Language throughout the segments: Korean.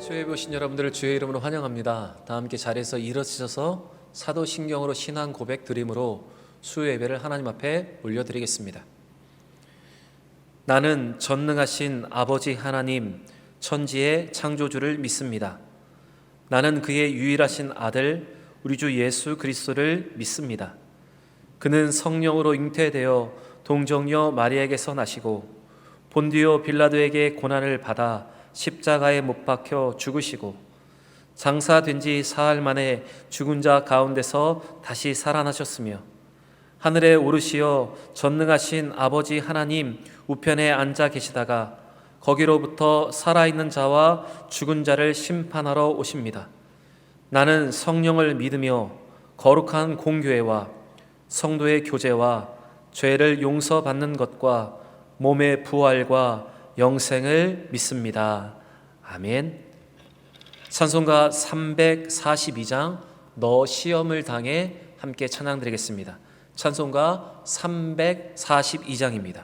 수요일에 오신 여러분들을 주의 이름으로 환영합니다. 다 함께 자리에서 일어서셔서 사도신경으로 신앙 고백 드림으로 수요 예배를 하나님 앞에 올려드리겠습니다. 나는 전능하신 아버지 하나님 천지의 창조주를 믿습니다. 나는 그의 유일하신 아들 우리 주 예수 그리스도를 믿습니다. 그는 성령으로 잉태되어 동정녀 마리아에게서 나시고 본디오 빌라도에게 고난을 받아 십자가에 못 박혀 죽으시고 장사된 지 사흘 만에 죽은 자 가운데서 다시 살아나셨으며 하늘에 오르시어 전능하신 아버지 하나님 우편에 앉아 계시다가 거기로부터 살아있는 자와 죽은 자를 심판하러 오십니다. 나는 성령을 믿으며 거룩한 공교회와 성도의 교제와 죄를 용서받는 것과 몸의 부활과 영생을 믿습니다. 아멘. 찬송가 342장 너 시험을 당해 함께 찬양드리겠습니다. 찬송가 342장입니다.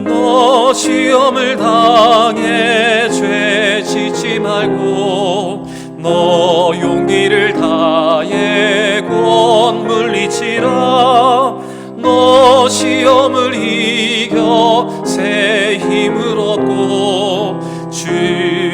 너 시험을 당해 죄 짓지 말고 너 용기를 다해 곧 물리치라. 너 시험을 이겨 새 힘을 얻고 주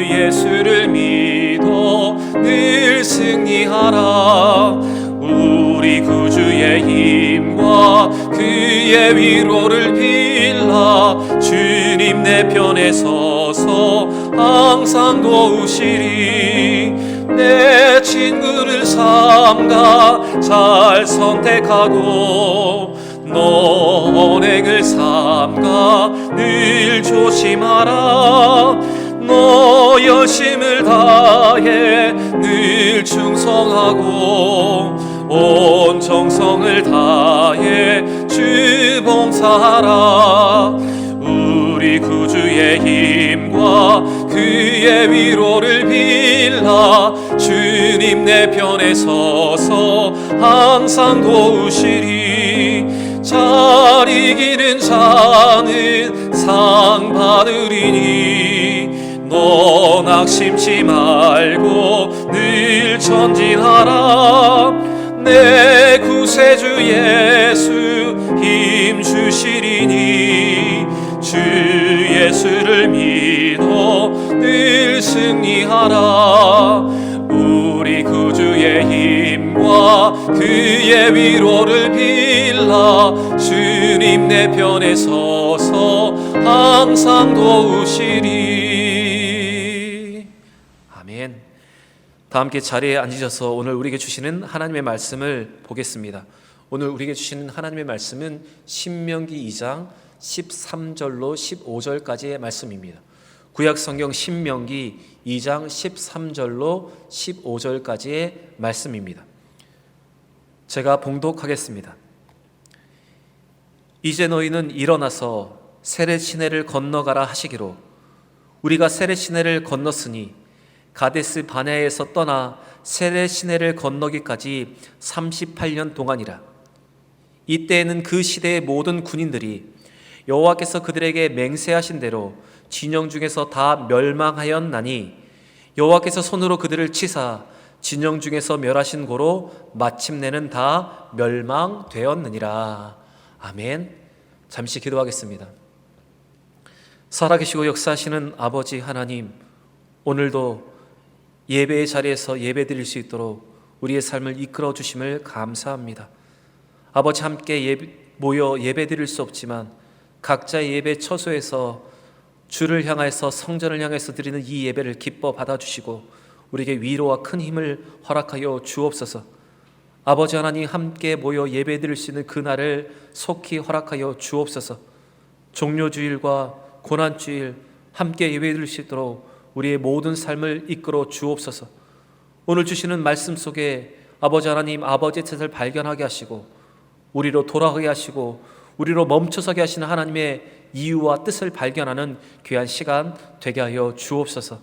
예수를 믿어 늘 승리하라. 우리 구주의 힘과 그의 위로를 빌라. 주님 내 편에 서서 항상 도우시리. 내 친구를 삼가 잘 선택하고 너 언행을 삼가 늘 조심하라. 너 열심을 다해 늘 충성하고 온 정성을 다해 주 봉사하라. 우리 구주의 힘과 그의 위로를 빌라. 주님 내 편에 서서 항상 도우시리. 잘 이기는 자는 상 받으리니 너 낙심치 말고 늘 전진하라. 내 구세주 예수 힘 주시리니 주 예수를 믿어 늘 승리하라. 우리 구주의 힘과 그의 위로를 빌라. 주님 내 편에 서서 항상 도우시리. 아멘. 다 함께 자리에 앉으셔서 오늘 우리에게 주시는 하나님의 말씀을 보겠습니다. 오늘 우리에게 주시는 하나님의 말씀은 신명기 2장 13절로 15절까지의 말씀입니다. 구약 성경 신명기 2장 13절로 15절까지의 말씀입니다. 제가 봉독하겠습니다. 이제 너희는 일어나서 세렛 시내를 건너가라 하시기로 우리가 세렛 시내를 건넜으니 가데스 바네아에서 떠나 세렛 시내를 건너기까지 38년 동안이라. 이때에는 그 시대의 모든 군인들이 여호와께서 그들에게 맹세하신 대로 진영 중에서 다 멸망하였나니 여호와께서 손으로 그들을 치사 진영 중에서 멸하신 고로 마침내는 다 멸망되었느니라. 아멘. 잠시 기도하겠습니다. 살아계시고 역사하시는 아버지 하나님, 오늘도 예배의 자리에서 예배드릴 수 있도록 우리의 삶을 이끌어 주심을 감사합니다. 아버지, 함께 모여 예배드릴 수 없지만 각자의 예배 처소에서 주를 향해서 성전을 향해서 드리는 이 예배를 기뻐 받아주시고 우리에게 위로와 큰 힘을 허락하여 주옵소서. 아버지 하나님, 함께 모여 예배드릴 수 있는 그날을 속히 허락하여 주옵소서. 종료주일과 고난주일 함께 예배드릴 수 있도록 우리의 모든 삶을 이끌어 주옵소서. 오늘 주시는 말씀 속에 아버지 하나님, 아버지의 뜻을 발견하게 하시고 우리로 돌아가게 하시고 우리로 멈춰서게 하시는 하나님의 이유와 뜻을 발견하는 귀한 시간 되게 하여 주옵소서.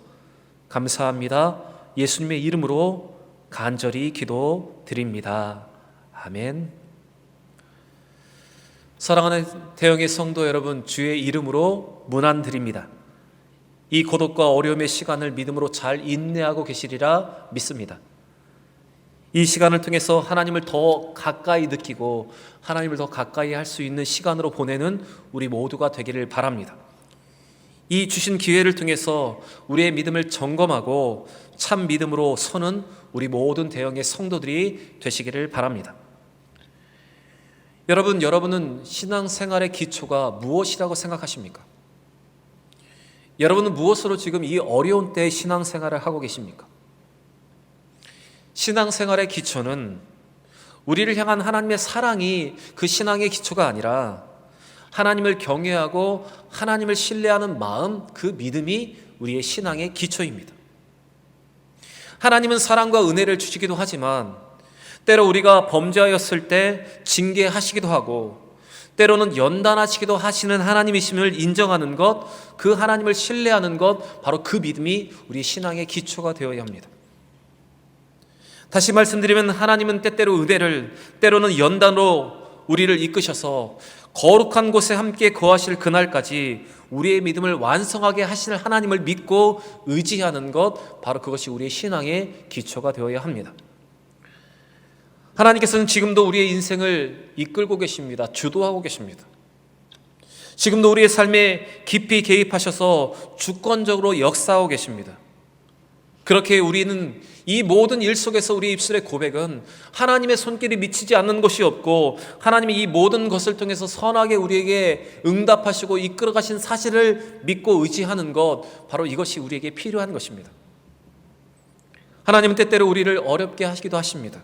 감사합니다. 예수님의 이름으로 간절히 기도드립니다. 아멘. 사랑하는 대형의 성도 여러분, 주의 이름으로 문안드립니다. 이 고독과 어려움의 시간을 믿음으로 잘 인내하고 계시리라 믿습니다. 이 시간을 통해서 하나님을 더 가까이 느끼고 하나님을 더 가까이 할 수 있는 시간으로 보내는 우리 모두가 되기를 바랍니다. 이 주신 기회를 통해서 우리의 믿음을 점검하고 참 믿음으로 서는 우리 모든 대형의 성도들이 되시기를 바랍니다. 여러분은 신앙생활의 기초가 무엇이라고 생각하십니까? 여러분은 무엇으로 지금 이 어려운 때에 신앙생활을 하고 계십니까? 신앙생활의 기초는 우리를 향한 하나님의 사랑이 그 신앙의 기초가 아니라 하나님을 경외하고 하나님을 신뢰하는 마음, 그 믿음이 우리의 신앙의 기초입니다. 하나님은 사랑과 은혜를 주시기도 하지만 때로 우리가 범죄하였을 때 징계하시기도 하고 때로는 연단하시기도 하시는 하나님이심을 인정하는 것, 그 하나님을 신뢰하는 것, 바로 그 믿음이 우리 신앙의 기초가 되어야 합니다. 다시 말씀드리면 하나님은 때때로 은혜를, 때로는 연단으로 우리를 이끄셔서 거룩한 곳에 함께 거하실 그날까지 우리의 믿음을 완성하게 하실 하나님을 믿고 의지하는 것, 바로 그것이 우리의 신앙의 기초가 되어야 합니다. 하나님께서는 지금도 우리의 인생을 이끌고 계십니다. 주도하고 계십니다. 지금도 우리의 삶에 깊이 개입하셔서 주권적으로 역사하고 계십니다. 그렇게 우리는 이 모든 일 속에서 우리 입술의 고백은 하나님의 손길이 미치지 않는 것이 없고 하나님이 이 모든 것을 통해서 선하게 우리에게 응답하시고 이끌어 가신 사실을 믿고 의지하는 것, 바로 이것이 우리에게 필요한 것입니다. 하나님은 때때로 우리를 어렵게 하시기도 하십니다.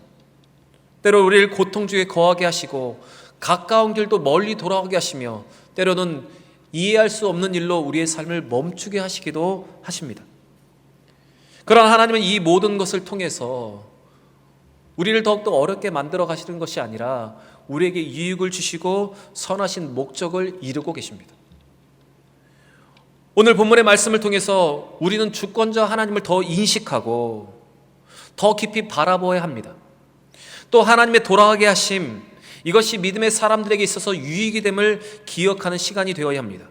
때로 우리를 고통 중에 거하게 하시고 가까운 길도 멀리 돌아가게 하시며 때로는 이해할 수 없는 일로 우리의 삶을 멈추게 하시기도 하십니다. 그러나 하나님은 이 모든 것을 통해서 우리를 더욱더 어렵게 만들어 가시는 것이 아니라 우리에게 유익을 주시고 선하신 목적을 이루고 계십니다. 오늘 본문의 말씀을 통해서 우리는 주권자 하나님을 더 인식하고 더 깊이 바라보아야 합니다. 또 하나님의 돌아가게 하심, 이것이 믿음의 사람들에게 있어서 유익이 됨을 기억하는 시간이 되어야 합니다.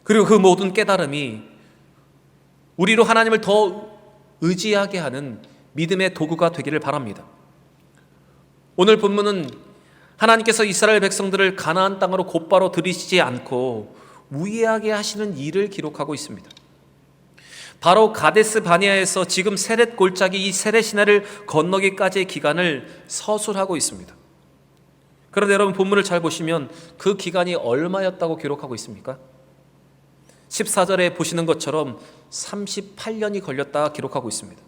그리고 그 모든 깨달음이 우리로 하나님을 더 의지하게 하는 믿음의 도구가 되기를 바랍니다. 오늘 본문은 하나님께서 이스라엘 백성들을 가나안 땅으로 곧바로 들이시지 않고 우회하게 하시는 일을 기록하고 있습니다. 바로 가데스 바네아에서 지금 세렛 골짜기 이 세렛 시내를 건너기까지의 기간을 서술하고 있습니다. 그런데 여러분 본문을 잘 보시면 그 기간이 얼마였다고 기록하고 있습니까? 14절에 보시는 것처럼 38년이 걸렸다 기록하고 있습니다.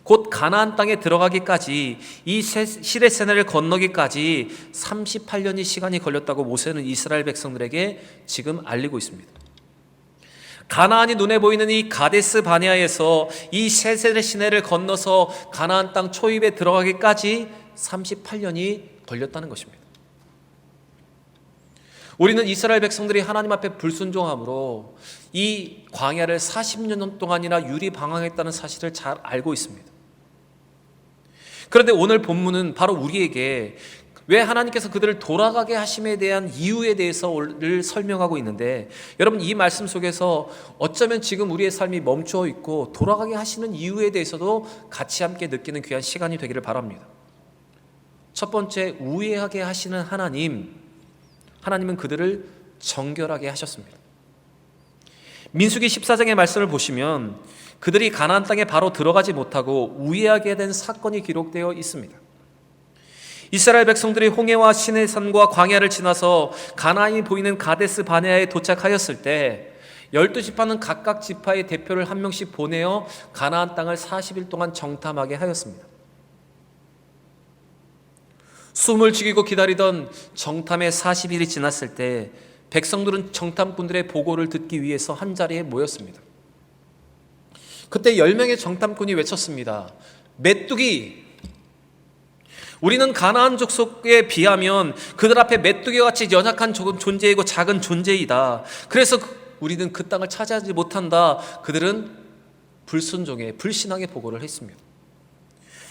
곧 가나안 땅에 들어가기까지 이 시레 세네를 건너기까지 38년의 시간이 걸렸다고 모세는 이스라엘 백성들에게 지금 알리고 있습니다. 가나안이 눈에 보이는 이 가데스 바네아에서 이 세세네 시내를 건너서 가나안 땅 초입에 들어가기까지 38년이 걸렸다는 것입니다. 우리는 이스라엘 백성들이 하나님 앞에 불순종함으로 이 광야를 40년 동안이나 유리방황했다는 사실을 잘 알고 있습니다. 그런데 오늘 본문은 바로 우리에게 왜 하나님께서 그들을 돌아가게 하심에 대한 이유에 대해서를 설명하고 있는데, 여러분 이 말씀 속에서 어쩌면 지금 우리의 삶이 멈추어 있고 돌아가게 하시는 이유에 대해서도 같이 함께 느끼는 귀한 시간이 되기를 바랍니다. 첫 번째, 우회하게 하시는 하나님은 그들을 정결하게 하셨습니다. 민수기 14장의 말씀을 보시면 그들이 가나안 땅에 바로 들어가지 못하고 우회하게 된 사건이 기록되어 있습니다. 이스라엘 백성들이 홍해와 시내산과 광야를 지나서 가나안이 보이는 가데스 바네아에 도착하였을 때 12지파는 각각 지파의 대표를 한 명씩 보내어 가나안 땅을 40일 동안 정탐하게 하였습니다. 숨을 죽이고 기다리던 정탐의 40일이 지났을 때 백성들은 정탐꾼들의 보고를 듣기 위해서 한자리에 모였습니다. 그때 10명의 정탐꾼이 외쳤습니다. 메뚜기! 우리는 가나안 족속에 비하면 그들 앞에 메뚜기같이 연약한 존재이고 작은 존재이다. 그래서 우리는 그 땅을 차지하지 못한다. 그들은 불순종의 불신앙의 보고를 했습니다.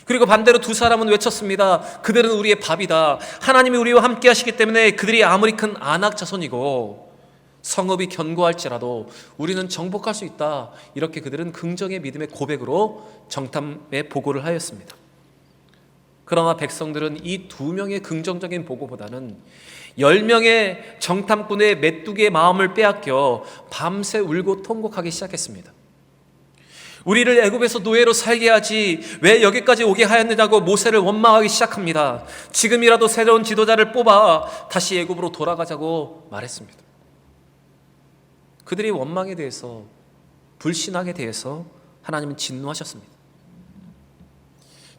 그리고 반대로 두 사람은 외쳤습니다. 그들은 우리의 밥이다. 하나님이 우리와 함께 하시기 때문에 그들이 아무리 큰 안악 자손이고 성읍이 견고할지라도 우리는 정복할 수 있다. 이렇게 그들은 긍정의 믿음의 고백으로 정탐의 보고를 하였습니다. 그러나 백성들은 이 두 명의 긍정적인 보고보다는 10명의 정탐꾼의 메뚜기의 마음을 빼앗겨 밤새 울고 통곡하기 시작했습니다. 우리를 애굽에서 노예로 살게 하지 왜 여기까지 오게 하였느냐고 모세를 원망하기 시작합니다. 지금이라도 새로운 지도자를 뽑아 다시 애굽으로 돌아가자고 말했습니다. 그들의 원망에 대해서, 불신앙에 대해서 하나님은 진노하셨습니다.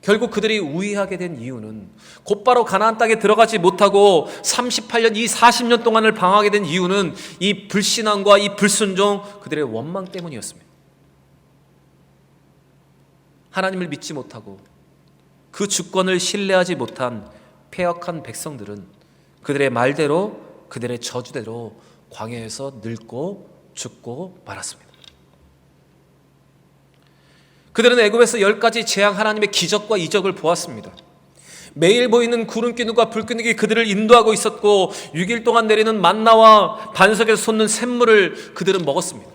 결국 그들이 우회하게 된 이유는, 곧바로 가나안 땅에 들어가지 못하고 38년, 이 40년 동안을 방황하게 된 이유는 이 불신앙과 이 불순종, 그들의 원망 때문이었습니다. 하나님을 믿지 못하고 그 주권을 신뢰하지 못한 패역한 백성들은 그들의 말대로, 그들의 저주대로 광야에서 늙고 죽고 말았습니다. 그들은 애굽에서 10가지 재앙, 하나님의 기적과 이적을 보았습니다. 매일 보이는 구름기둥과 불기둥이 그들을 인도하고 있었고 6일 동안 내리는 만나와 반석에서 솟는 샘물을 그들은 먹었습니다.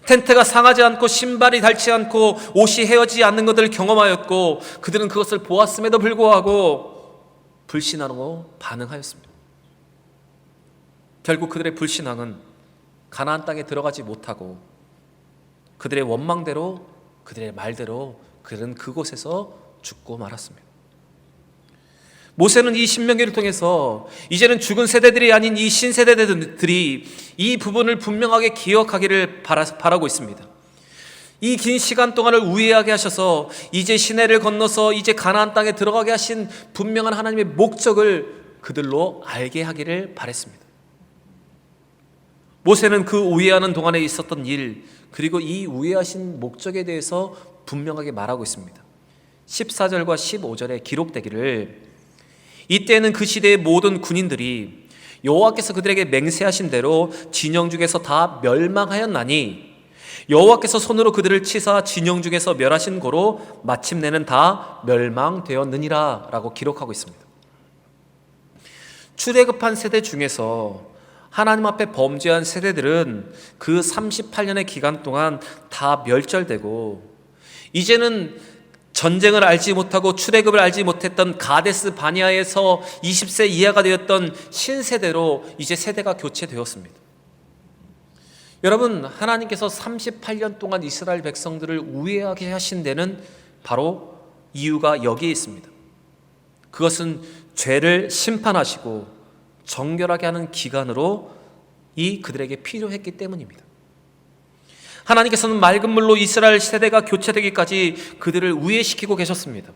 텐트가 상하지 않고 신발이 닳지 않고 옷이 헤어지지 않는 것들을 경험하였고 그들은 그것을 보았음에도 불구하고 불신하고 반응하였습니다. 결국 그들의 불신앙은 가나안 땅에 들어가지 못하고 그들의 원망대로, 그들의 말대로 그들은 그곳에서 죽고 말았습니다. 모세는 이 신명기를 통해서 이제는 죽은 세대들이 아닌 이 신세대들이 이 부분을 분명하게 기억하기를 바라고 있습니다. 이 긴 시간 동안을 우회하게 하셔서 이제 시내를 건너서 이제 가나안 땅에 들어가게 하신 분명한 하나님의 목적을 그들로 알게 하기를 바랬습니다. 모세는 그 우회하는 동안에 있었던 일, 그리고 이 우회하신 목적에 대해서 분명하게 말하고 있습니다. 14절과 15절에 기록되기를, 이때는 그 시대의 모든 군인들이 여호와께서 그들에게 맹세하신 대로 진영 중에서 다 멸망하였나니 여호와께서 손으로 그들을 치사 진영 중에서 멸하신 고로 마침내는 다 멸망되었느니라 라고 기록하고 있습니다. 출애굽한 세대 중에서 하나님 앞에 범죄한 세대들은 그 38년의 기간 동안 다 멸절되고 이제는 전쟁을 알지 못하고 출애굽을 알지 못했던 가데스 바니아에서 20세 이하가 되었던 신세대로 이제 세대가 교체되었습니다. 여러분, 하나님께서 38년 동안 이스라엘 백성들을 우회하게 하신 데는 바로 이유가 여기에 있습니다. 그것은 죄를 심판하시고 정결하게 하는 기간으로 그들에게 필요했기 때문입니다. 하나님께서는 맑은 물로 이스라엘 세대가 교체되기까지 그들을 우회시키고 계셨습니다.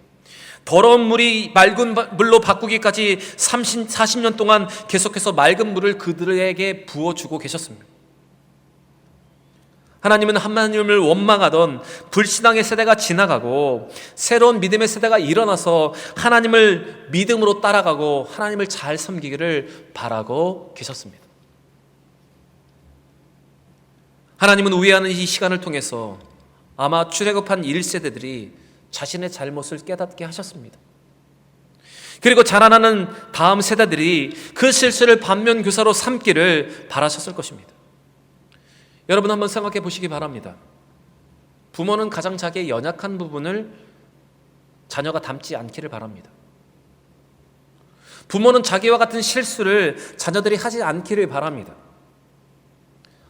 더러운 물이 맑은 물로 바꾸기까지 40년 동안 계속해서 맑은 물을 그들에게 부어주고 계셨습니다. 하나님은 하나님을 원망하던 불신앙의 세대가 지나가고 새로운 믿음의 세대가 일어나서 하나님을 믿음으로 따라가고 하나님을 잘 섬기기를 바라고 계셨습니다. 하나님은 우회하는 이 시간을 통해서 아마 출애굽한 1세대들이 자신의 잘못을 깨닫게 하셨습니다. 그리고 자라나는 다음 세대들이 그 실수를 반면교사로 삼기를 바라셨을 것입니다. 여러분, 한번 생각해 보시기 바랍니다. 부모는 가장 자기의 연약한 부분을 자녀가 닮지 않기를 바랍니다. 부모는 자기와 같은 실수를 자녀들이 하지 않기를 바랍니다.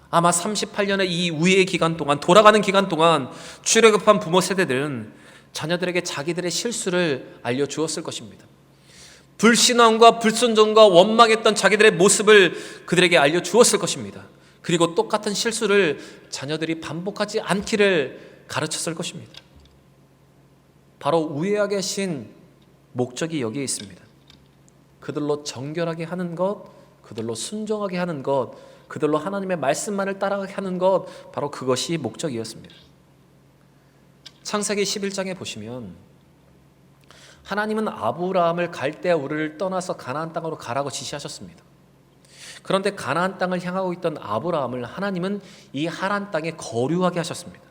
아마 38년의 이 우회의 기간 동안, 돌아가는 기간 동안 출애굽한 부모 세대들은 자녀들에게 자기들의 실수를 알려주었을 것입니다. 불신앙과 불순종과 원망했던 자기들의 모습을 그들에게 알려주었을 것입니다. 그리고 똑같은 실수를 자녀들이 반복하지 않기를 가르쳤을 것입니다. 바로 우회하게 하신 목적이 여기에 있습니다. 그들로 정결하게 하는 것, 그들로 순종하게 하는 것, 그들로 하나님의 말씀만을 따라가게 하는 것, 바로 그것이 목적이었습니다. 창세기 11장에 보시면 하나님은 아브라함을 갈대아 우르를 떠나서 가나안 땅으로 가라고 지시하셨습니다. 그런데 가나안 땅을 향하고 있던 아브라함을 하나님은 이 하란 땅에 거류하게 하셨습니다.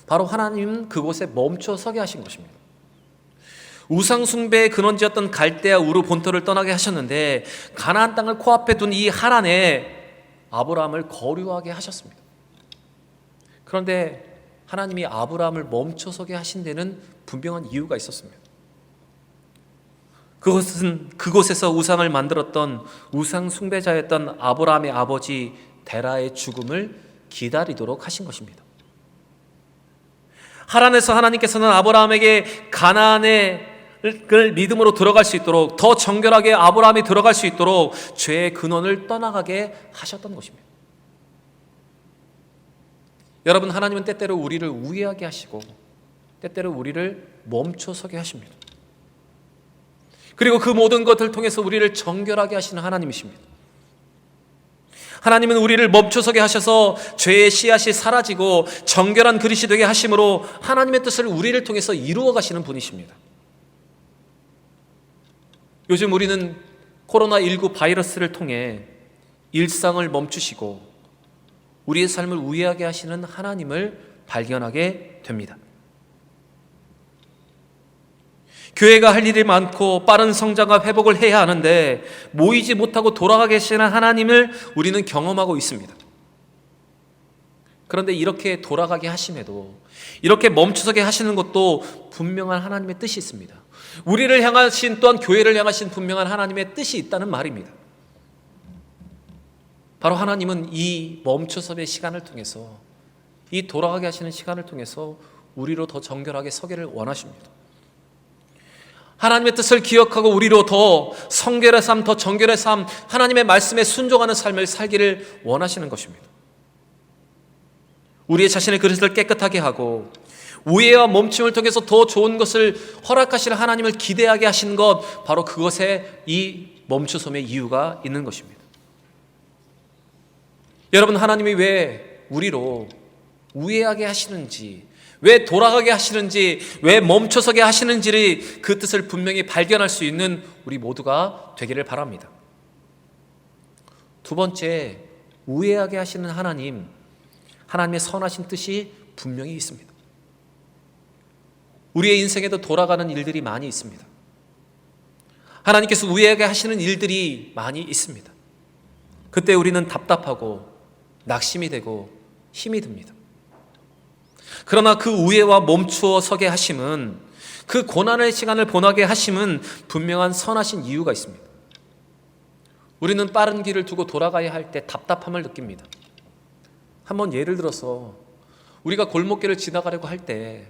바로 하나님은 그곳에 멈춰 서게 하신 것입니다. 우상 숭배의 근원지였던 갈대아 우르 본토를 떠나게 하셨는데 가나안 땅을 코앞에 둔 이 하란에 아브라함을 거류하게 하셨습니다. 그런데 하나님이 아브라함을 멈춰서게 하신 데는 분명한 이유가 있었습니다. 그것은 그곳에서 우상을 만들었던 우상 숭배자였던 아브라함의 아버지 데라의 죽음을 기다리도록 하신 것입니다. 하란에서 하나님께서는 아브라함에게 가나안을 믿음으로 들어갈 수 있도록, 더 정결하게 아브라함이 들어갈 수 있도록 죄의 근원을 떠나가게 하셨던 것입니다. 여러분, 하나님은 때때로 우리를 우회하게 하시고 때때로 우리를 멈춰서게 하십니다. 그리고 그 모든 것을 통해서 우리를 정결하게 하시는 하나님이십니다. 하나님은 우리를 멈춰서게 하셔서 죄의 씨앗이 사라지고 정결한 그릇이 되게 하심으로 하나님의 뜻을 우리를 통해서 이루어 가시는 분이십니다. 요즘 우리는 코로나19 바이러스를 통해 일상을 멈추시고 우리의 삶을 우회하게 하시는 하나님을 발견하게 됩니다. 교회가 할 일이 많고 빠른 성장과 회복을 해야 하는데 모이지 못하고 돌아가 계시는 하나님을 우리는 경험하고 있습니다. 그런데 이렇게 돌아가게 하심에도, 이렇게 멈춰서게 하시는 것도 분명한 하나님의 뜻이 있습니다. 우리를 향하신, 또한 교회를 향하신 분명한 하나님의 뜻이 있다는 말입니다. 바로 하나님은 이 멈춰섬의 시간을 통해서, 이 돌아가게 하시는 시간을 통해서 우리로 더 정결하게 서기를 원하십니다. 하나님의 뜻을 기억하고 우리로 더 성결의 삶, 더 정결의 삶, 하나님의 말씀에 순종하는 삶을 살기를 원하시는 것입니다. 우리의 자신의 그릇을 깨끗하게 하고 우애와 멈춤을 통해서 더 좋은 것을 허락하시는 하나님을 기대하게 하신 것, 바로 그것에 이 멈추섬의 이유가 있는 것입니다. 여러분, 하나님이 왜 우리로 우애하게 하시는지, 왜 돌아가게 하시는지, 왜 멈춰서게 하시는지를, 그 뜻을 분명히 발견할 수 있는 우리 모두가 되기를 바랍니다. 두 번째, 우애하게 하시는 하나님, 하나님의 선하신 뜻이 분명히 있습니다. 우리의 인생에도 돌아가는 일들이 많이 있습니다. 하나님께서 우애하게 하시는 일들이 많이 있습니다. 그때 우리는 답답하고 낙심이 되고 힘이 듭니다. 그러나 그 우애와 멈추어 서게 하심은, 그 고난의 시간을 보내게 하심은 분명한 선하신 이유가 있습니다. 우리는 빠른 길을 두고 돌아가야 할 때 답답함을 느낍니다. 한번 예를 들어서 우리가 골목길을 지나가려고 할 때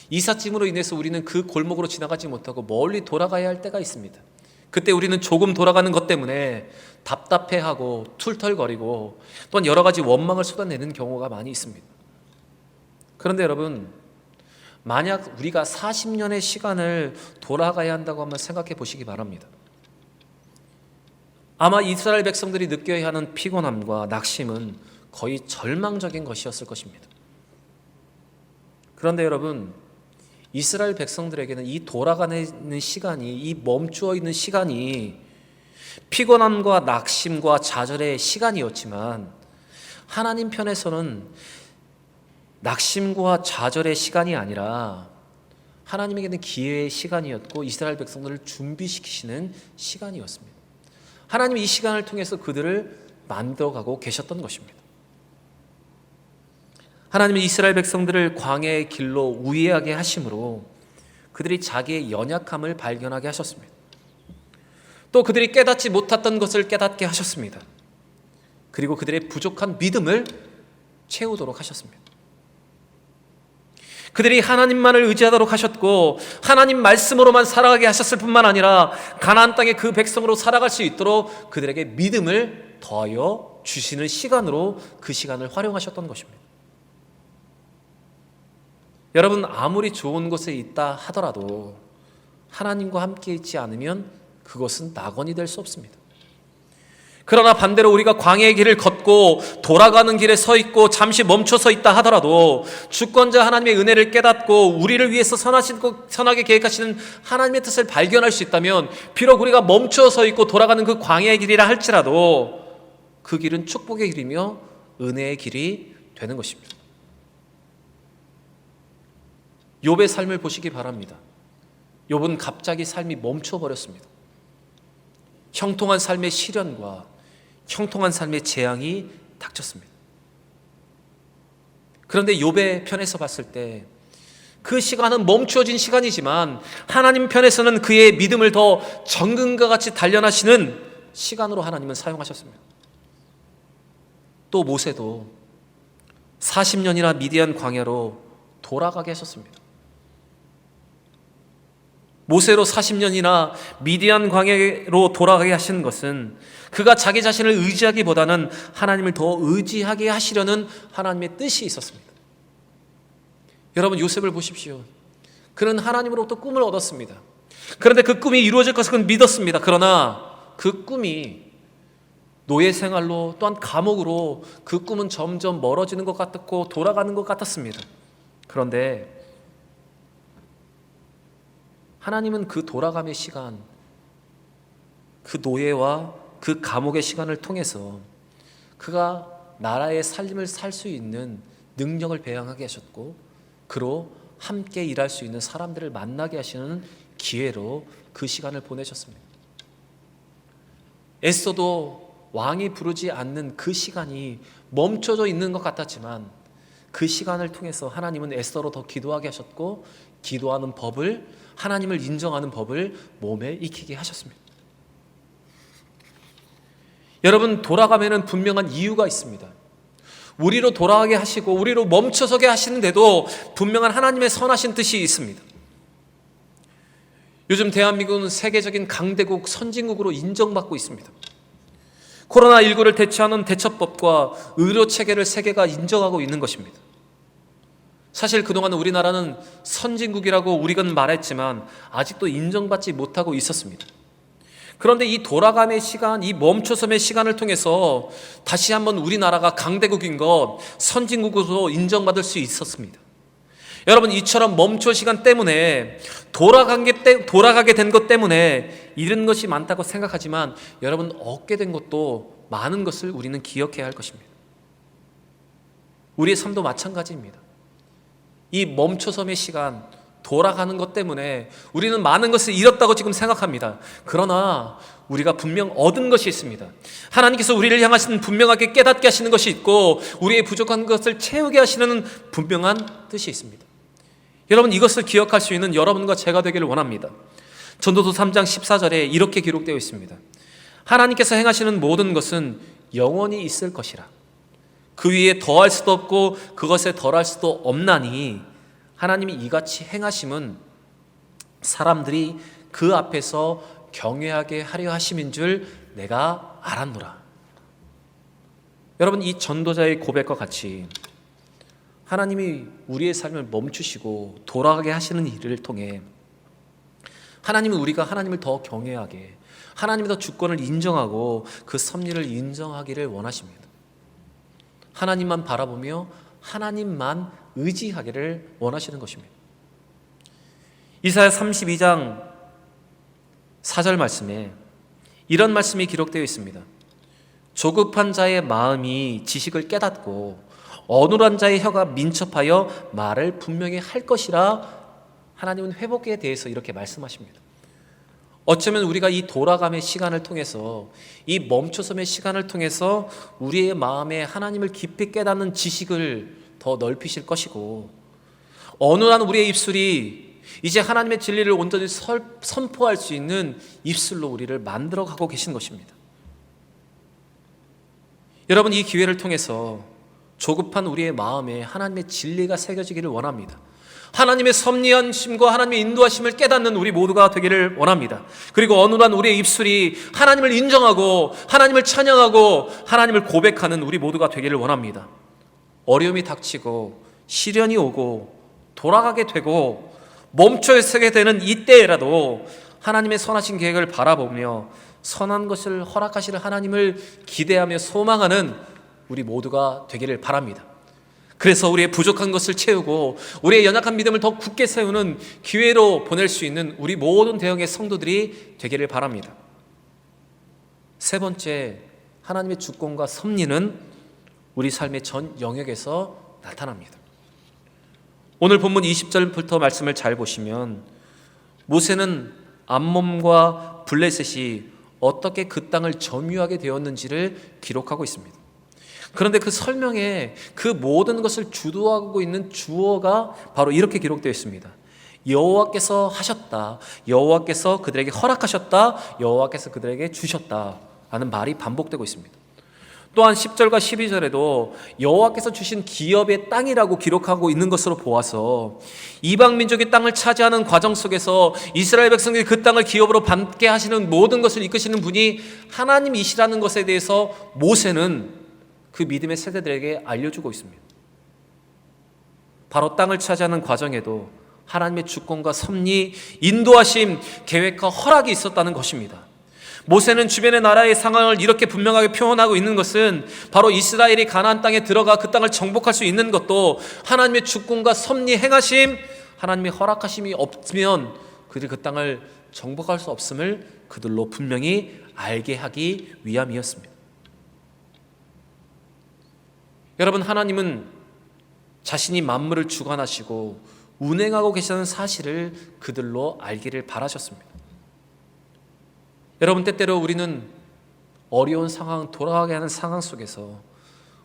이삿짐으로 인해서 우리는 그 골목으로 지나가지 못하고 멀리 돌아가야 할 때가 있습니다. 그때 우리는 조금 돌아가는 것 때문에 답답해하고 툴툴거리고 또한 여러 가지 원망을 쏟아내는 경우가 많이 있습니다. 그런데 여러분, 만약 우리가 40년의 시간을 돌아가야 한다고 한번 생각해 보시기 바랍니다. 아마 이스라엘 백성들이 느껴야 하는 피곤함과 낙심은 거의 절망적인 것이었을 것입니다. 그런데 여러분, 이스라엘 백성들에게는 이 돌아가는 시간이, 이 멈추어 있는 시간이 피곤함과 낙심과 좌절의 시간이었지만, 하나님 편에서는 낙심과 좌절의 시간이 아니라 하나님에게는 기회의 시간이었고 이스라엘 백성들을 준비시키시는 시간이었습니다. 하나님이 이 시간을 통해서 그들을 만들어가고 계셨던 것입니다. 하나님은 이스라엘 백성들을 광야의 길로 우회하게 하심으로 그들이 자기의 연약함을 발견하게 하셨습니다. 또 그들이 깨닫지 못했던 것을 깨닫게 하셨습니다. 그리고 그들의 부족한 믿음을 채우도록 하셨습니다. 그들이 하나님만을 의지하도록 하셨고 하나님 말씀으로만 살아가게 하셨을 뿐만 아니라 가나안 땅의 그 백성으로 살아갈 수 있도록 그들에게 믿음을 더하여 주시는 시간으로 그 시간을 활용하셨던 것입니다. 여러분, 아무리 좋은 곳에 있다 하더라도 하나님과 함께 있지 않으면 그것은 낙원이 될 수 없습니다. 그러나 반대로 우리가 광야의 길을 걷고 돌아가는 길에 서 있고 잠시 멈춰서 있다 하더라도 주권자 하나님의 은혜를 깨닫고 우리를 위해서 선하게 계획하시는 하나님의 뜻을 발견할 수 있다면, 비록 우리가 멈춰서 있고 돌아가는 그 광야의 길이라 할지라도 그 길은 축복의 길이며 은혜의 길이 되는 것입니다. 욥의 삶을 보시기 바랍니다. 욥은 갑자기 삶이 멈춰버렸습니다. 형통한 삶의 시련과 형통한 삶의 재앙이 닥쳤습니다. 그런데 욥의 편에서 봤을 때 그 시간은 멈추어진 시간이지만 하나님 편에서는 그의 믿음을 더 정금과 같이 단련하시는 시간으로 하나님은 사용하셨습니다. 또 모세도 40년이나 미디안 광야로 돌아가게 하셨습니다. 모세로 40년이나 미디안 광야로 돌아가게 하신 것은 그가 자기 자신을 의지하기보다는 하나님을 더 의지하게 하시려는 하나님의 뜻이 있었습니다. 여러분, 요셉을 보십시오. 그는 하나님으로부터 꿈을 얻었습니다. 그런데 그 꿈이 이루어질 것을 그는 믿었습니다. 그러나 그 꿈이 노예 생활로 또한 감옥으로 그 꿈은 점점 멀어지는 것 같았고 돌아가는 것 같았습니다. 그런데 하나님은 그 돌아감의 시간, 그 노예와 그 감옥의 시간을 통해서 그가 나라의 삶을 살 수 있는 능력을 배양하게 하셨고 그로 함께 일할 수 있는 사람들을 만나게 하시는 기회로 그 시간을 보내셨습니다. 에스더도 왕이 부르지 않는 그 시간이 멈춰져 있는 것 같았지만 그 시간을 통해서 하나님은 에스더로 더 기도하게 하셨고 기도하는 법을, 하나님을 인정하는 법을 몸에 익히게 하셨습니다. 여러분, 돌아가면은 분명한 이유가 있습니다. 우리로 돌아가게 하시고 우리로 멈춰서게 하시는데도 분명한 하나님의 선하신 뜻이 있습니다. 요즘 대한민국은 세계적인 강대국, 선진국으로 인정받고 있습니다. 코로나19를 대처하는 대처법과 의료체계를 세계가 인정하고 있는 것입니다. 사실 그동안 우리나라는 선진국이라고 우리가 말했지만 아직도 인정받지 못하고 있었습니다. 그런데 이 돌아감의 시간, 이 멈춰섬의 시간을 통해서 다시 한번 우리나라가 강대국인 것, 선진국으로 인정받을 수 있었습니다. 여러분, 이처럼 멈춰 시간 때문에 돌아가게 된 것 때문에 잃은 것이 많다고 생각하지만 여러분, 얻게 된 것도 많은 것을 우리는 기억해야 할 것입니다. 우리의 삶도 마찬가지입니다. 이 멈춰섬의 시간, 돌아가는 것 때문에 우리는 많은 것을 잃었다고 지금 생각합니다. 그러나 우리가 분명 얻은 것이 있습니다. 하나님께서 우리를 향하시는 분명하게 깨닫게 하시는 것이 있고 우리의 부족한 것을 채우게 하시는 분명한 뜻이 있습니다. 여러분, 이것을 기억할 수 있는 여러분과 제가 되기를 원합니다. 전도서 3장 14절에 이렇게 기록되어 있습니다. 하나님께서 행하시는 모든 것은 영원히 있을 것이라. 그 위에 더할 수도 없고 그것에 덜할 수도 없나니 하나님이 이같이 행하심은 사람들이 그 앞에서 경외하게 하려 하심인 줄 내가 알았노라. 여러분, 이 전도자의 고백과 같이 하나님이 우리의 삶을 멈추시고 돌아가게 하시는 일을 통해 하나님은 우리가 하나님을 더 경외하게, 하나님의 더 주권을 인정하고 그 섭리를 인정하기를 원하십니다. 하나님만 바라보며 하나님만 의지하기를 원하시는 것입니다. 이사야 32장 4절 말씀에 이런 말씀이 기록되어 있습니다. 조급한 자의 마음이 지식을 깨닫고 어눌한 자의 혀가 민첩하여 말을 분명히 할 것이라. 하나님은 회복에 대해서 이렇게 말씀하십니다. 어쩌면 우리가 이 돌아감의 시간을 통해서, 이 멈춰섬의 시간을 통해서 우리의 마음에 하나님을 깊이 깨닫는 지식을 더 넓히실 것이고, 어눌한 우리의 입술이 이제 하나님의 진리를 온전히 선포할 수 있는 입술로 우리를 만들어가고 계신 것입니다. 여러분, 이 기회를 통해서 조급한 우리의 마음에 하나님의 진리가 새겨지기를 원합니다. 하나님의 섭리하심과 하나님의 인도하심을 깨닫는 우리 모두가 되기를 원합니다. 그리고 어눌한 우리의 입술이 하나님을 인정하고 하나님을 찬양하고 하나님을 고백하는 우리 모두가 되기를 원합니다. 어려움이 닥치고 시련이 오고 돌아가게 되고 멈춰서게 되는 이때라도 하나님의 선하신 계획을 바라보며 선한 것을 허락하시는 하나님을 기대하며 소망하는 우리 모두가 되기를 바랍니다. 그래서 우리의 부족한 것을 채우고 우리의 연약한 믿음을 더 굳게 세우는 기회로 보낼 수 있는 우리 모든 대형의 성도들이 되기를 바랍니다. 세 번째, 하나님의 주권과 섭리는 우리 삶의 전 영역에서 나타납니다. 오늘 본문 20절부터 말씀을 잘 보시면 모세는 암몬과 블레셋이 어떻게 그 땅을 점유하게 되었는지를 기록하고 있습니다. 그런데 그 설명에 그 모든 것을 주도하고 있는 주어가 바로 이렇게 기록되어 있습니다. 여호와께서 하셨다, 여호와께서 그들에게 허락하셨다, 여호와께서 그들에게 주셨다 라는 말이 반복되고 있습니다. 또한 10절과 12절에도 여호와께서 주신 기업의 땅이라고 기록하고 있는 것으로 보아서 이방 민족의 땅을 차지하는 과정 속에서 이스라엘 백성들이 그 땅을 기업으로 받게 하시는 모든 것을 이끄시는 분이 하나님이시라는 것에 대해서 모세는 그 믿음의 세대들에게 알려주고 있습니다. 바로 땅을 차지하는 과정에도 하나님의 주권과 섭리, 인도하심, 계획과 허락이 있었다는 것입니다. 모세는 주변의 나라의 상황을 이렇게 분명하게 표현하고 있는 것은 바로 이스라엘이 가나안 땅에 들어가 그 땅을 정복할 수 있는 것도 하나님의 주권과 섭리, 행하심, 하나님의 허락하심이 없으면 그들이 그 땅을 정복할 수 없음을 그들로 분명히 알게 하기 위함이었습니다. 여러분, 하나님은 자신이 만물을 주관하시고 운행하고 계시다는 사실을 그들로 알기를 바라셨습니다. 여러분, 때때로 우리는 어려운 상황, 돌아가게 하는 상황 속에서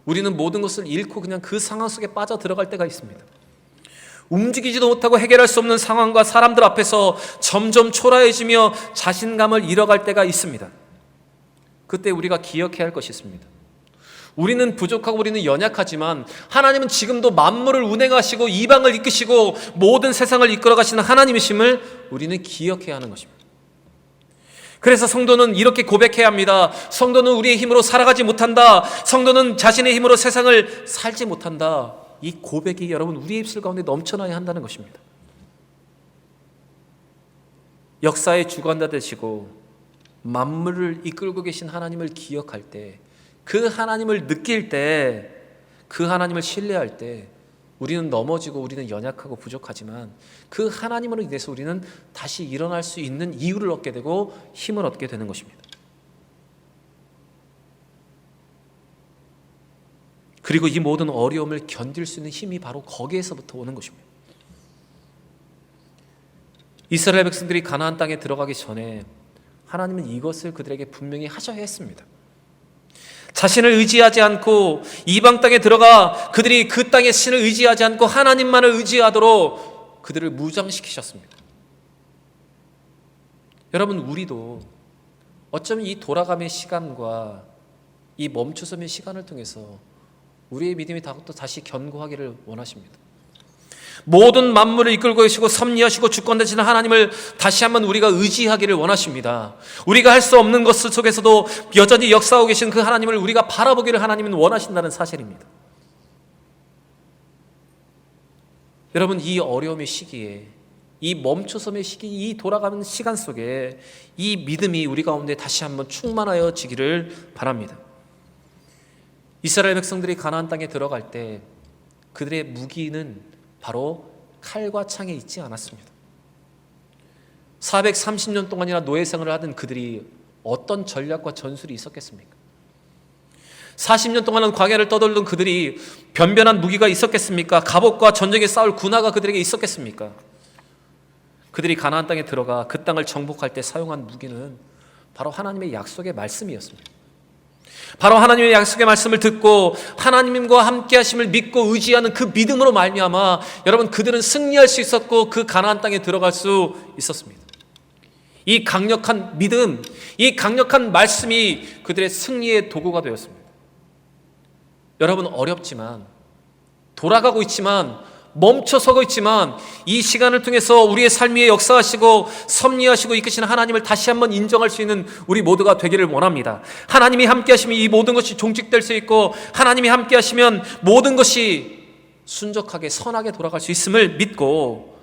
우리는 모든 것을 잃고 그냥 그 상황 속에 빠져 들어갈 때가 있습니다. 움직이지도 못하고 해결할 수 없는 상황과 사람들 앞에서 점점 초라해지며 자신감을 잃어갈 때가 있습니다. 그때 우리가 기억해야 할 것이 있습니다. 우리는 부족하고 우리는 연약하지만 하나님은 지금도 만물을 운행하시고 이방을 이끄시고 모든 세상을 이끌어 가시는 하나님이심을 우리는 기억해야 하는 것입니다. 그래서 성도는 이렇게 고백해야 합니다. 성도는 우리의 힘으로 살아가지 못한다. 성도는 자신의 힘으로 세상을 살지 못한다. 이 고백이 여러분 우리의 입술 가운데 넘쳐나야 한다는 것입니다. 역사의 주관자 되시고 만물을 이끌고 계신 하나님을 기억할 때, 그 하나님을 느낄 때, 그 하나님을 신뢰할 때 우리는 넘어지고 우리는 연약하고 부족하지만 그 하나님으로 인해서 우리는 다시 일어날 수 있는 이유를 얻게 되고 힘을 얻게 되는 것입니다. 그리고 이 모든 어려움을 견딜 수 있는 힘이 바로 거기에서부터 오는 것입니다. 이스라엘 백성들이 가나안 땅에 들어가기 전에 하나님은 이것을 그들에게 분명히 하셔야 했습니다. 자신을 의지하지 않고 이방 땅에 들어가 그들이 그 땅의 신을 의지하지 않고 하나님만을 의지하도록 그들을 무장시키셨습니다. 여러분, 우리도 어쩌면 이 돌아감의 시간과 이 멈추섬의 시간을 통해서 우리의 믿음이 또 다시 견고하기를 원하십니다. 모든 만물을 이끌고 계시고 섭리하시고 주권 되시는 하나님을 다시 한번 우리가 의지하기를 원하십니다. 우리가 할 수 없는 것 속에서도 여전히 역사하고 계신 그 하나님을 우리가 바라보기를 하나님은 원하신다는 사실입니다. 여러분, 이 어려움의 시기에, 이 멈춰섬의 시기, 이 돌아가는 시간 속에 이 믿음이 우리 가운데 다시 한번 충만하여 지기를 바랍니다. 이스라엘 백성들이 가나안 땅에 들어갈 때 그들의 무기는 바로 칼과 창에 있지 않았습니다. 430년 동안이나 노예 생활을 하던 그들이 어떤 전략과 전술이 있었겠습니까? 40년 동안은 광야를 떠돌던 그들이 변변한 무기가 있었겠습니까? 갑옷과 전쟁에 싸울 군화가 그들에게 있었겠습니까? 그들이 가나안 땅에 들어가 그 땅을 정복할 때 사용한 무기는 바로 하나님의 약속의 말씀이었습니다. 바로 하나님의 약속의 말씀을 듣고 하나님과 함께 하심을 믿고 의지하는 그 믿음으로 말미암아 여러분, 그들은 승리할 수 있었고 그 가나안 땅에 들어갈 수 있었습니다. 이 강력한 믿음, 이 강력한 말씀이 그들의 승리의 도구가 되었습니다. 여러분, 어렵지만, 돌아가고 있지만, 멈춰서고 있지만 이 시간을 통해서 우리의 삶 위에 역사하시고 섭리하시고 이끄시는 하나님을 다시 한번 인정할 수 있는 우리 모두가 되기를 원합니다. 하나님이 함께 하시면 이 모든 것이 종식될 수 있고, 하나님이 함께 하시면 모든 것이 순적하게 선하게 돌아갈 수 있음을 믿고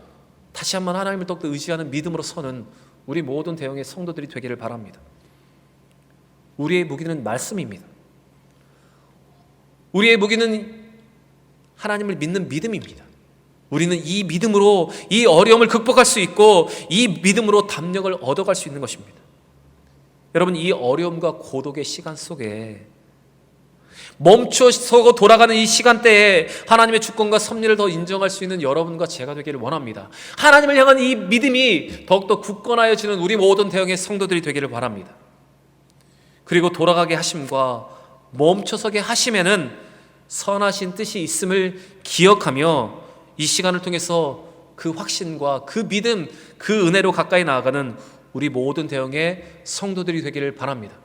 다시 한번 하나님을 더욱더 의지하는 믿음으로 서는 우리 모든 대형의 성도들이 되기를 바랍니다. 우리의 무기는 말씀입니다. 우리의 무기는 하나님을 믿는 믿음입니다. 우리는 이 믿음으로 이 어려움을 극복할 수 있고 이 믿음으로 담력을 얻어갈 수 있는 것입니다. 여러분, 이 어려움과 고독의 시간 속에 멈춰서고 돌아가는 이 시간대에 하나님의 주권과 섭리를 더 인정할 수 있는 여러분과 제가 되기를 원합니다. 하나님을 향한 이 믿음이 더욱더 굳건하여지는 우리 모든 대형의 성도들이 되기를 바랍니다. 그리고 돌아가게 하심과 멈춰서게 하심에는 선하신 뜻이 있음을 기억하며 이 시간을 통해서 그 확신과 그 믿음, 그 은혜로 가까이 나아가는 우리 모든 대형의 성도들이 되기를 바랍니다.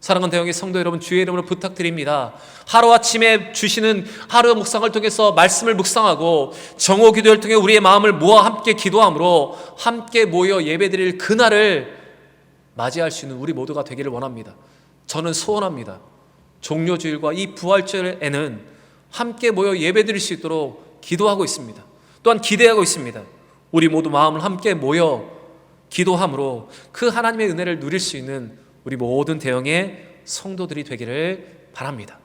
사랑하는 대형의 성도 여러분, 주의 이름으로 부탁드립니다. 하루아침에 주시는 하루 묵상을 통해서 말씀을 묵상하고 정오 기도를 통해 우리의 마음을 모아 함께 기도함으로 함께 모여 예배드릴 그날을 맞이할 수 있는 우리 모두가 되기를 원합니다. 저는 소원합니다. 종료주일과 이 부활절에는 함께 모여 예배드릴 수 있도록 기도하고 있습니다. 또한 기대하고 있습니다. 우리 모두 마음을 함께 모여 기도함으로 그 하나님의 은혜를 누릴 수 있는 우리 모든 대형의 성도들이 되기를 바랍니다.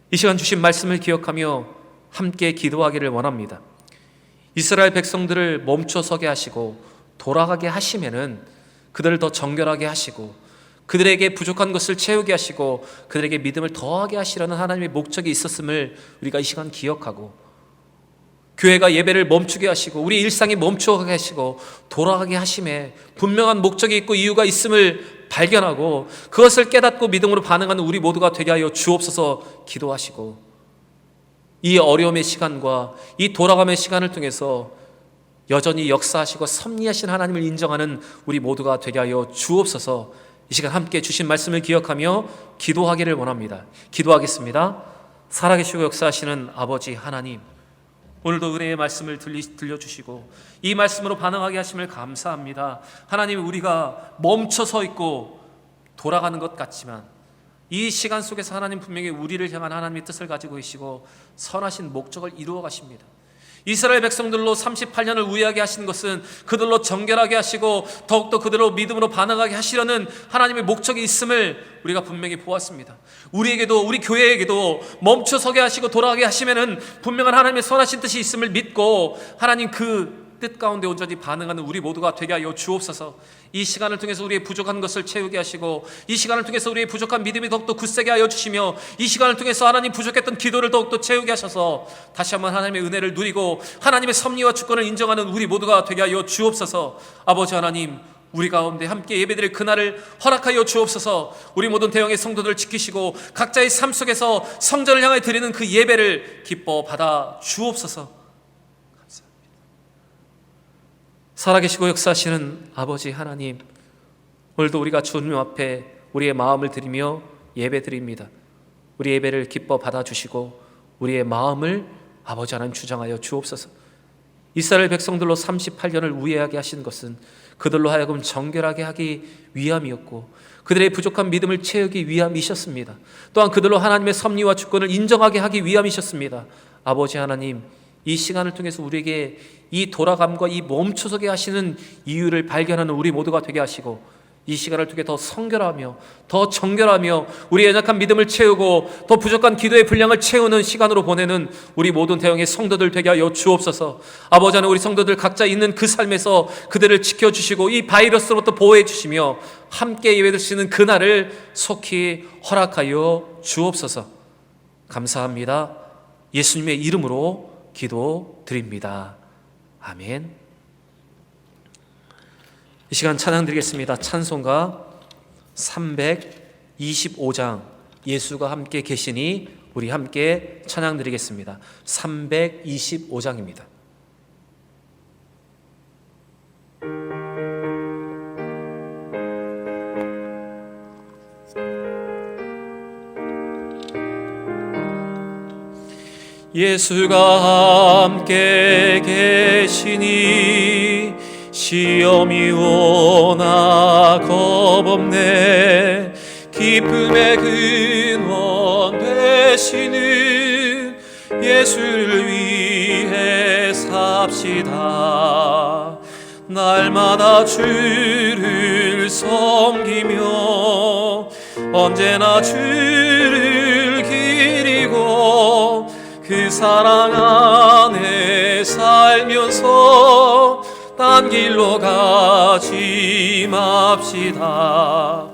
이 시간 주신 말씀을 기억하며 함께 기도하기를 원합니다. 이스라엘 백성들을 멈춰서게 하시고 돌아가게 하시면은 그들을 더 정결하게 하시고 그들에게 부족한 것을 채우게 하시고 그들에게 믿음을 더하게 하시라는 하나님의 목적이 있었음을 우리가 이 시간 기억하고, 교회가 예배를 멈추게 하시고 우리 일상이 멈춰가게 하시고 돌아가게 하심에 분명한 목적이 있고 이유가 있음을 발견하고 그것을 깨닫고 믿음으로 반응하는 우리 모두가 되게 하여 주옵소서 기도하시고, 이 어려움의 시간과 이 돌아감의 시간을 통해서 여전히 역사하시고 섭리하신 하나님을 인정하는 우리 모두가 되게 하여 주옵소서. 이 시간 함께 주신 말씀을 기억하며 기도하기를 원합니다. 기도하겠습니다. 살아계시고 역사하시는 아버지 하나님, 오늘도 은혜의 말씀을 들려주시고 이 말씀으로 반응하게 하심을 감사합니다. 하나님, 우리가 멈춰서 있고 돌아가는 것 같지만 이 시간 속에서 하나님 분명히 우리를 향한 하나님의 뜻을 가지고 계시고 선하신 목적을 이루어 가십니다. 이스라엘 백성들로 38년을 우회하게 하신 것은 그들로 정결하게 하시고 더욱더 그들로 믿음으로 반응하게 하시려는 하나님의 목적이 있음을 우리가 분명히 보았습니다. 우리에게도, 우리 교회에게도 멈춰서게 하시고 돌아가게 하시면은 분명한 하나님의 선하신 뜻이 있음을 믿고 하나님 그 뜻 가운데 온전히 반응하는 우리 모두가 되게 하여 주옵소서. 이 시간을 통해서 우리의 부족한 것을 채우게 하시고 이 시간을 통해서 우리의 부족한 믿음이 더욱더 굳세게 하여 주시며 이 시간을 통해서 하나님 부족했던 기도를 더욱더 채우게 하셔서 다시 한번 하나님의 은혜를 누리고 하나님의 섭리와 주권을 인정하는 우리 모두가 되게 하여 주옵소서. 아버지 하나님, 우리 가운데 함께 예배드릴 그날을 허락하여 주옵소서. 우리 모든 대형의 성도들을 지키시고 각자의 삶 속에서 성전을 향해 드리는 그 예배를 기뻐 받아 주옵소서. 살아계시고 역사하시는 아버지 하나님, 오늘도 우리가 주님 앞에 우리의 마음을 드리며 예배드립니다. 우리 예배를 기뻐 받아주시고 우리의 마음을 아버지 하나님 주장하여 주옵소서. 이스라엘 백성들로 38년을 우회하게 하신 것은 그들로 하여금 정결하게 하기 위함이었고 그들의 부족한 믿음을 채우기 위함이셨습니다. 또한 그들로 하나님의 섭리와 주권을 인정하게 하기 위함이셨습니다. 아버지 하나님, 이 시간을 통해서 우리에게 이 돌아감과 이 멈춰서게 하시는 이유를 발견하는 우리 모두가 되게 하시고 이 시간을 통해 더 성결하며 더 정결하며 우리의 연약한 믿음을 채우고 더 부족한 기도의 분량을 채우는 시간으로 보내는 우리 모든 대형의 성도들 되게 하여 주옵소서. 아버지 하나님, 우리 성도들 각자 있는 그 삶에서 그들을 지켜주시고 이 바이러스로부터 보호해 주시며 함께 예배드리시는 그날을 속히 허락하여 주옵소서. 감사합니다. 예수님의 이름으로 기도드립니다. 아멘. 이 시간 찬양 드리겠습니다. 찬송가 325장 예수가 함께 계시니 우리 함께 찬양 드리겠습니다. 325장입니다. 예수가 함께 계시니 시험이 오나 겁없네. 기쁨의 근원 되시는 예수를 위해 삽시다. 날마다 주를 섬기며 언제나 주를 기리고 그 사랑 안에 살면서 딴 길로 가지 맙시다.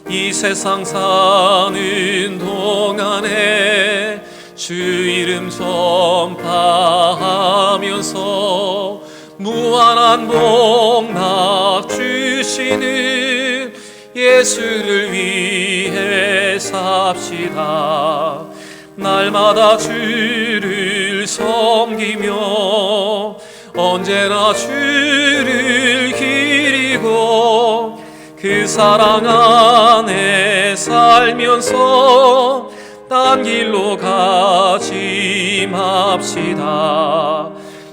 이 세상 사는 동안에 주 이름 전파하면서 무한한 복락 주시는 예수를 위해 삽시다. 날마다 주를 섬기며 언제나 주를 기리고 그 사랑 안에 살면서 딴 길로 가지 맙시다.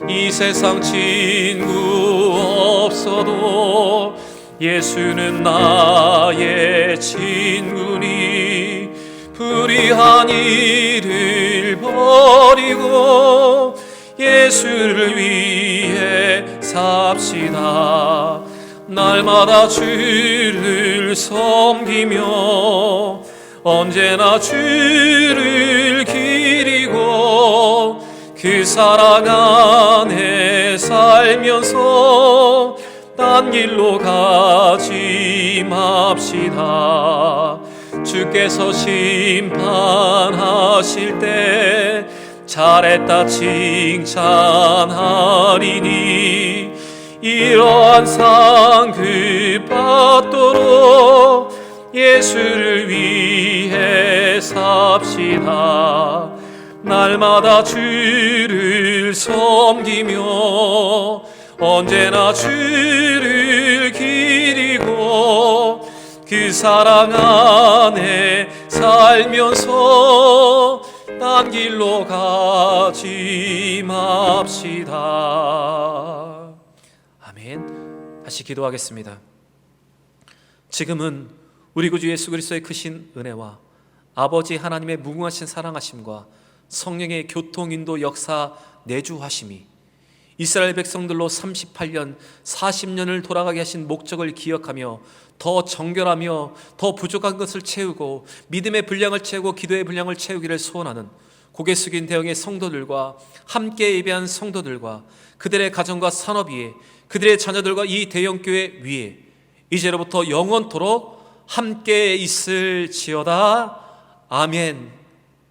이 세상 친구 없어도 예수는 나의 친구니 불의한 일을 버리고 예수를 위해 삽시다. 날마다 주를 섬기며 언제나 주를 기리고 그 사랑 안에 살면서 딴 길로 가지 맙시다. 주께서 심판하실 때 잘했다 칭찬하리니 이러한 상급 받도록 예수를 위해 삽시다. 날마다 주를 섬기며 언제나 주를 기리고 그 사랑 안에 살면서 딴 길로 가지 맙시다. 아멘. 다시 기도하겠습니다. 지금은 우리 구주 예수 그리스도의 크신 은혜와 아버지 하나님의 무궁하신 사랑하심과 성령의 교통인도 역사 내주하심이 이스라엘 백성들로 38년 40년을 돌아가게 하신 목적을 기억하며 더 정결하며 더 부족한 것을 채우고 믿음의 분량을 채우고 기도의 분량을 채우기를 소원하는 고개 숙인 대형의 성도들과 함께 예배한 성도들과 그들의 가정과 산업 위에 그들의 자녀들과 이 대형교회 위에 이제로부터 영원토록 함께 있을지어다. 아멘.